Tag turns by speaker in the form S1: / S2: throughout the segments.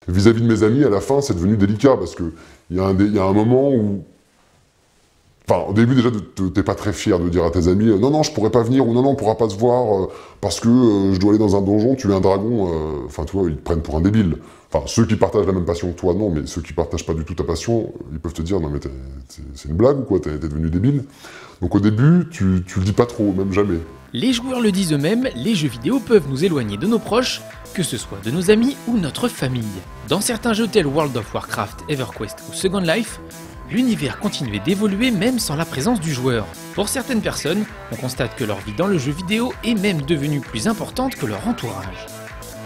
S1: Vis-à-vis de mes amis, à la fin, c'est devenu délicat, parce que il y a un moment où... Enfin, au début, déjà, t'es pas très fier de dire à tes amis non, non, je pourrais pas venir, ou non, non, on pourra pas se voir, parce que je dois aller dans un donjon, tuer un dragon. Enfin, tu vois, ils te prennent pour un débile. Enfin, ceux qui partagent la même passion que toi, non, mais ceux qui partagent pas du tout ta passion, ils peuvent te dire non, mais c'est une blague ou quoi, t'es devenu débile. Donc au début, tu le dis pas trop, même jamais.
S2: Les joueurs le disent eux-mêmes, les jeux vidéo peuvent nous éloigner de nos proches, que ce soit de nos amis ou notre famille. Dans certains jeux tels World of Warcraft, EverQuest ou Second Life, l'univers continuait d'évoluer même sans la présence du joueur. Pour certaines personnes, on constate que leur vie dans le jeu vidéo est même devenue plus importante que leur entourage.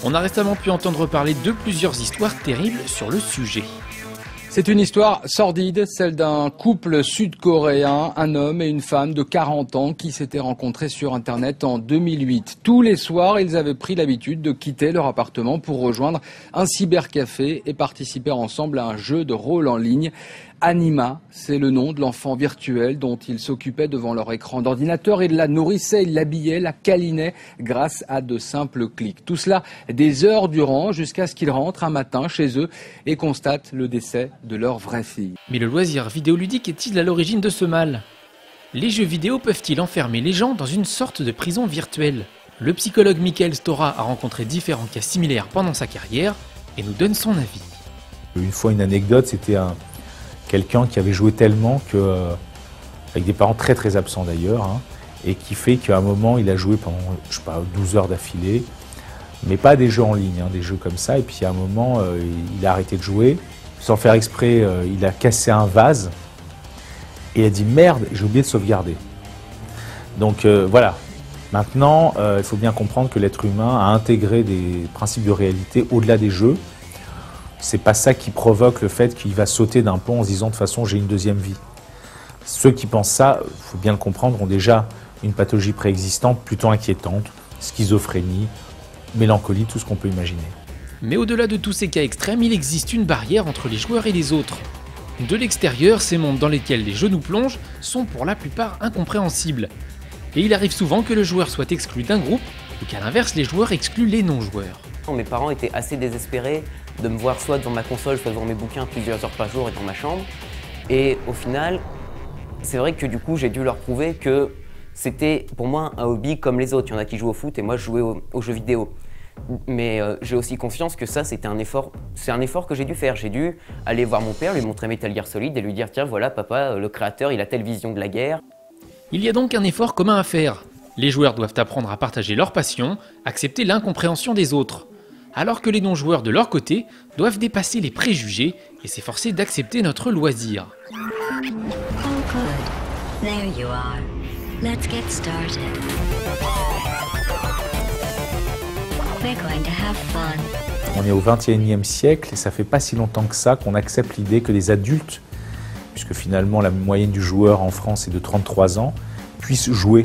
S2: On a récemment pu entendre parler de plusieurs histoires terribles sur le sujet.
S3: C'est une histoire sordide, celle d'un couple sud-coréen, un homme et une femme de 40 ans qui s'étaient rencontrés sur Internet en 2008. Tous les soirs, ils avaient pris l'habitude de quitter leur appartement pour rejoindre un cybercafé et participer ensemble à un jeu de rôle en ligne. Anima, c'est le nom de l'enfant virtuel dont ils s'occupaient devant leur écran d'ordinateur. Ils la nourrissaient, ils l'habillaient, la câlinaient grâce à de simples clics. Tout cela des heures durant jusqu'à ce qu'ils rentrent un matin chez eux et constatent le décès de leur vraie fille.
S2: Mais le loisir vidéoludique est-il à l'origine de ce mal? Les jeux vidéo peuvent-ils enfermer les gens dans une sorte de prison virtuelle? Le psychologue Michael Stora a rencontré différents cas similaires pendant sa carrière et nous donne son avis.
S4: Une fois, une anecdote, c'était quelqu'un qui avait joué tellement que, avec des parents très très absents d'ailleurs, et qui fait qu'à un moment il a joué pendant, je sais pas, 12 heures d'affilée, mais pas des jeux en ligne, des jeux comme ça, et puis à un moment il a arrêté de jouer, sans faire exprès, il a cassé un vase, et il a dit merde, j'ai oublié de sauvegarder. Donc voilà, maintenant il faut bien comprendre que l'être humain a intégré des principes de réalité au-delà des jeux. C'est pas ça qui provoque le fait qu'il va sauter d'un pont en se disant de toute façon j'ai une deuxième vie. Ceux qui pensent ça, il faut bien le comprendre, ont déjà une pathologie préexistante plutôt inquiétante, schizophrénie, mélancolie, tout ce qu'on peut imaginer.
S2: Mais au-delà de tous ces cas extrêmes, il existe une barrière entre les joueurs et les autres. De l'extérieur, ces mondes dans lesquels les jeux nous plongent sont pour la plupart incompréhensibles. Et il arrive souvent que le joueur soit exclu d'un groupe, ou qu'à l'inverse les joueurs excluent les non-joueurs.
S5: Mes parents étaient assez désespérés de me voir soit devant ma console, soit devant mes bouquins plusieurs heures par jour et dans ma chambre. Et au final, c'est vrai que du coup, j'ai dû leur prouver que c'était pour moi un hobby comme les autres. Il y en a qui jouent au foot et moi je jouais aux jeux vidéo. Mais j'ai aussi conscience que ça, c'était un effort. C'est un effort que j'ai dû faire. J'ai dû aller voir mon père, lui montrer Metal Gear Solid et lui dire tiens voilà papa, le créateur, il a telle vision de la guerre.
S2: Il y a donc un effort commun à faire. Les joueurs doivent apprendre à partager leur passion, accepter l'incompréhension des autres. Alors que les non-joueurs de leur côté doivent dépasser les préjugés et s'efforcer d'accepter notre loisir.
S6: Oh good. There you are. Let's get started. We're going to have fun.
S4: On est au XXIe siècle et ça fait pas si longtemps que ça qu'on accepte l'idée que les adultes, puisque finalement la moyenne du joueur en France est de 33 ans, puissent jouer.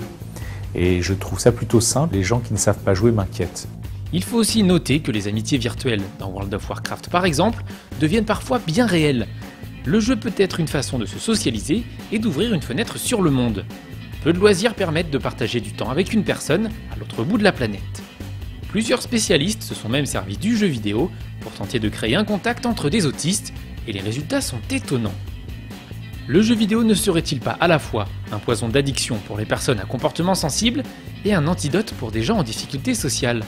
S4: Et je trouve ça plutôt simple, les gens qui ne savent pas jouer m'inquiètent.
S2: Il faut aussi noter que les amitiés virtuelles, dans World of Warcraft par exemple, deviennent parfois bien réelles. Le jeu peut être une façon de se socialiser et d'ouvrir une fenêtre sur le monde. Peu de loisirs permettent de partager du temps avec une personne à l'autre bout de la planète. Plusieurs spécialistes se sont même servis du jeu vidéo pour tenter de créer un contact entre des autistes, et les résultats sont étonnants. Le jeu vidéo ne serait-il pas à la fois un poison d'addiction pour les personnes à comportement sensible et un antidote pour des gens en difficulté sociale ?